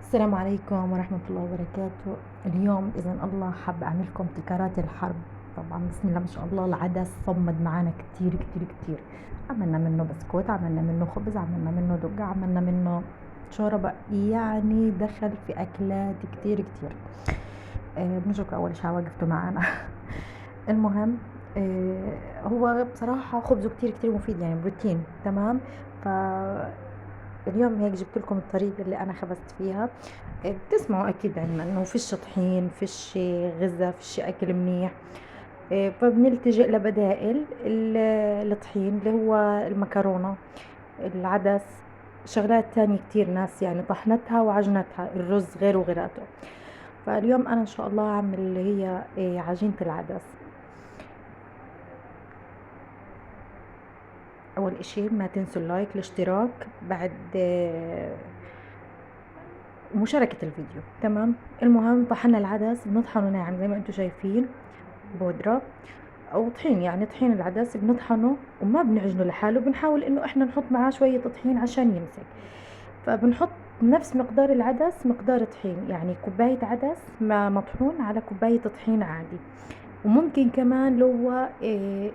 السلام عليكم ورحمة الله وبركاته. اليوم إذن الله حاب أعملكم ابتكارات الحرب. طبعا بسم الله ما شاء الله العدس صمد معانا كتير كتير كتير. عملنا منه بسكوت، عملنا منه خبز، عملنا منه دقة، عملنا منه شوربة، يعني دخل في أكلات كتير كتير. بنشكر أول شي وقفتوا معنا. المهم، هو بصراحة خبزه كتير كتير مفيد، يعني بروتين تمام. ف اليوم هيك جبت لكم الطريقة اللي أنا خبزت فيها. بتسمعوا أكيد عنا إنه فيش طحين، فيش غذاء، فيش أكل منيح. فبنلتجئ لبدائل الطحين اللي هو المكرونة، العدس، شغلات تانية كتير ناس يعني طحنتها وعجنتها، الرز غير وغيراته. فاليوم أنا إن شاء الله أعمل اللي هي عجينة العدس. أول إشي ما تنسوا اللايك، الاشتراك، بعد مشاركة الفيديو تمام. المهم طحنا العدس بنطحنه ناعم زي ما انتم شايفين، بودرة او طحين، يعني طحين العدس بنطحنه وما بنعجنه لحاله، بنحاول انه احنا نحط معاه شوية طحين عشان يمسك. فبنحط نفس مقدار العدس مقدار طحين، يعني كوباية عدس ما مطحون على كوباية طحين عادي. وممكن كمان لو هو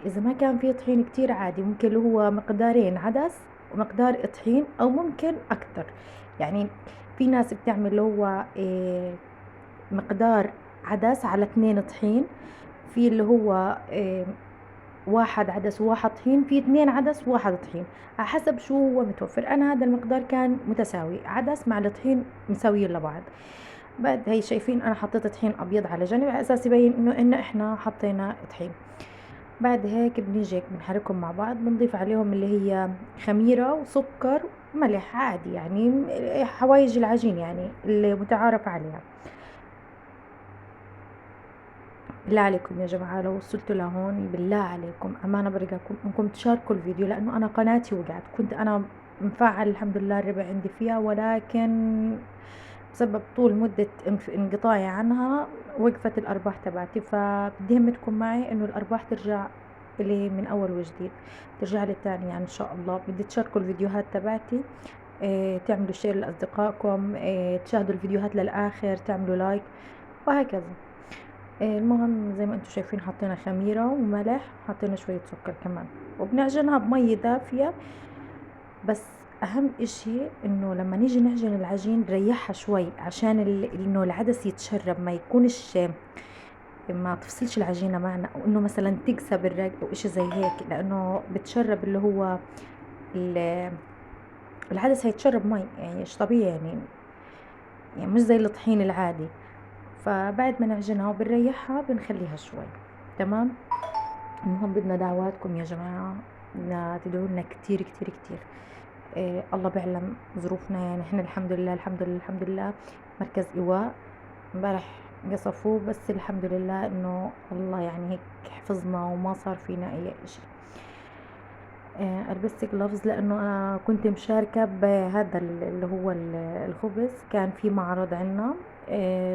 اذا ما كان فيه طحين كتير عادي، ممكن لو هو مقدارين عدس ومقدار طحين او ممكن اكتر. يعني في ناس بتعمل لو هو مقدار عدس على 2 طحين، في اللي هو واحد عدس وواحد طحين، في 2 عدس وواحد طحين، على حسب شو هو متوفر. انا هذا المقدار كان متساوي، عدس مع الطحين مساويين لبعض. بعد هي شايفين انا حطيت طحين ابيض على جنب على اساس يبين انه احنا حطينا طحين. بعد هيك بنيجي هيك بنحركهم مع بعض، بنضيف عليهم اللي هي خميرة وسكر، ملح عادي، يعني حوايج العجين يعني اللي متعارف عليها. بالله عليكم يا جماعة لو وصلتوا لهون، بالله عليكم أمانة برجاكم إنكم تشاركوا الفيديو، لأنه أنا قناتي وقعت. كنت أنا مفعل الحمد لله الربع عندي فيها، ولكن بسبب طول مدة انقطاعي عنها وقفت الأرباح تبعتي. فبدي همتكم معي إنه الأرباح ترجع إلي من أول وجديد، ترجع لي تاني يعني إن شاء الله. بدي تشاركوا الفيديوهات تبعتي، تعملوا شير لأصدقائكم، تشاهدوا الفيديوهات للآخر، تعملوا لايك، وهكذا. المهم زي ما انتم شايفين حطينا خميرة وملح، حطينا شوية سكر كمان، وبنعجنها بمية دافية. بس اهم اشي انه لما نيجي نعجن العجين نريحها شوي عشان انه العدس يتشرب، ما يكونش ما تفصلش العجينة معنا، او انه مثلا تقسى بالرق او اشي زي هيك، لانه بتشرب اللي هو ال- العدس هيتشرب مي، يعني مش طبيعي يعني مش زي الطحين العادي. فبعد ما نعجنها وبنريحها بنخليها شوي تمام. المهم بدنا دعواتكم يا جماعة، بدنا تدعوا لنا كتير كتير كتير. إيه الله بيعلم ظروفنا، يعني احنا الحمد لله الحمد لله الحمد لله مركز إيواء. امبارح قصفوه، بس الحمد لله انه الله يعني هيك حفظنا وما صار فينا اي اشي. لبست جلوفز لانه انا كنت مشاركة بهذا اللي هو الخبز، كان في معرض عنا.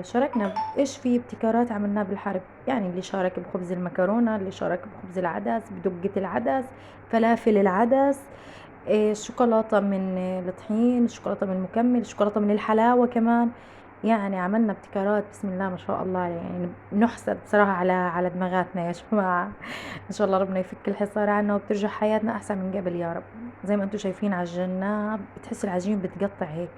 شاركنا ايش في ابتكارات عملناه بالحرب، يعني اللي شارك بخبز المكرونة، اللي شارك بخبز العدس، بدقة العدس، فلافل العدس، الشوكولاتة من الطحين، الشوكولاتة من المكمل، الشوكولاتة من الحلاوة كمان. يعني عملنا ابتكارات بسم الله ما شاء الله، يعني نحسد بصراحة على دماغاتنا يا جماعة. ان شاء الله ربنا يفك الحصار عنا وبترجع حياتنا احسن من قبل يا رب. زي ما انتم شايفين عجناها، بتحس العجين بتقطع هيك،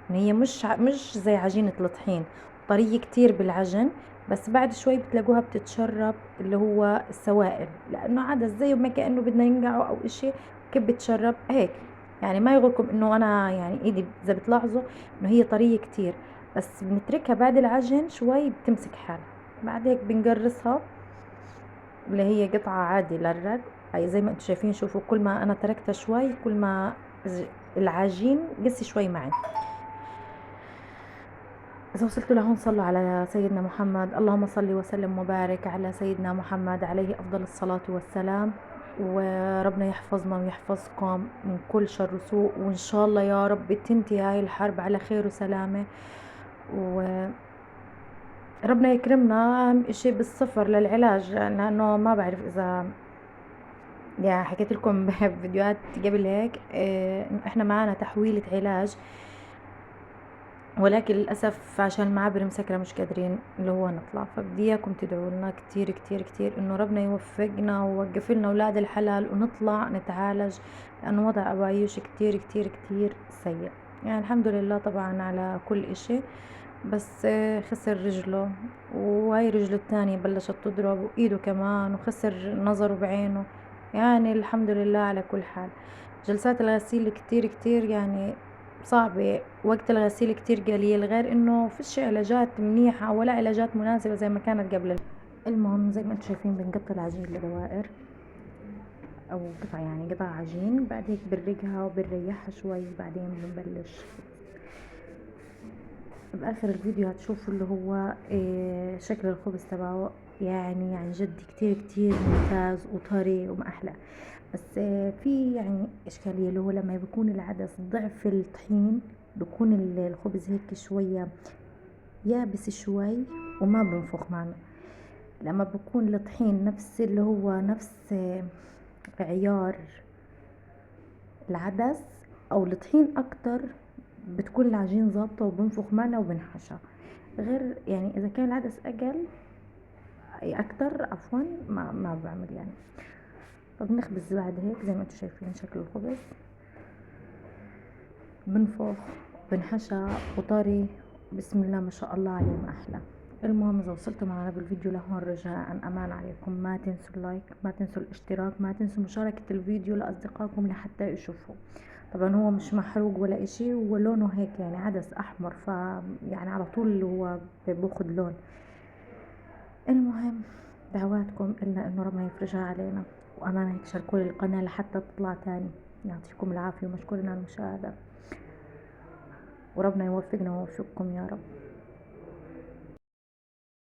ان هي مش زي عجينة الطحين، طرية كتير بالعجن. بس بعد شوي بتلاقوها بتتشرب اللي هو السوائل، لانه عدس زي ما كأنه بدنا ينقعه او اشي، كيف بتشرب هيك. يعني ما يغركم انه انا يعني ايدي اذا بتلاحظوا انه هي طرية كتير، بس بنتركها بعد العجن شوي بتمسك حالها. بعد هيك بنقرصها اللي هي قطعة عادي للرق. هاي زي ما انتم شايفين، شوفوا كل ما انا تركتها شوي كل ما العجين قسي شوي معي. إذا وصلتوا لهون صلوا على سيدنا محمد، اللهم صل وسلم وبارك على سيدنا محمد عليه أفضل الصلاة والسلام. وربنا يحفظنا ويحفظكم من كل شر وسوء، وإن شاء الله يا رب تنتهي هاي الحرب على خير وسلامة، وربنا يكرمنا أهم إشي بالسفر للعلاج، لأنه ما بعرف إذا يعني حكيت لكم بفيديوهات قبل هيك، إنه إحنا معنا تحويلة علاج. ولكن للأسف عشان المعابر مسكرة مش قادرين اللي هو نطلع. فبدي إياكم تدعوا لنا كتير كتير كتير إنه ربنا يوفقنا ويوقف لنا أولاد الحلال ونطلع نتعالج، لأنه وضع أبو عيوش كتير كتير كتير سيء. يعني الحمد لله طبعا على كل إشي، بس خسر رجله، وهاي رجله التانية بلشت تضرب، وإيده كمان، وخسر نظره بعينه. يعني الحمد لله على كل حال. جلسات الغسيل كتير كتير يعني صعبة، وقت الغسيل كتير قليل، غير انه فيش علاجات منيحة ولا علاجات مناسبة زي ما كانت قبل. المهم زي ما انتم شايفين بنقطع العجين لدوائر او قطع، يعني قطع عجين، بعد هيك بنرقها وبنريحها شوي، بعدين بنبلش. باخر الفيديو هتشوفوا اللي هو شكل الخبز تبعه، يعني عن جد كتير كتير ممتاز وطري وما احلى. بس في يعني اشكالية اللي هو لما بيكون العدس ضعف الطحين، بيكون الخبز هيك شوية يابس شوي وما بنفخ معنا. لما بكون الطحين نفس اللي هو نفس عيار العدس او الطحين اكتر، بتكون العجين ظابطة وبنفخ معنا وبنحشى. غير يعني اذا كان العدس اقل اكتر عفوا ما بعمل يعني. فبنخبز بعد هيك زي ما انتم شايفين شكل الخبز، بنفخ بنحشى وطري، بسم الله ما شاء الله عليه ما احلى. المهم اذا وصلتوا معنا بالفيديو لهون رجاء امان عليكم ما تنسوا اللايك، ما تنسوا الاشتراك، ما تنسوا مشاركة الفيديو لاصدقائكم لحتى يشوفوا. طبعا هو مش محروق ولا اشي، هو لونه هيك يعني عدس احمر، ف يعني على طول هو بياخد لون. المهم دعواتكم إلا إنه ربنا يفرجها علينا، وأمانة هيك شاركوا لي القناة لحتى تطلع تاني. يعطيكم العافية ومشكورين على المشاهدة، وربنا يوفقنا ويوفقكم يا رب.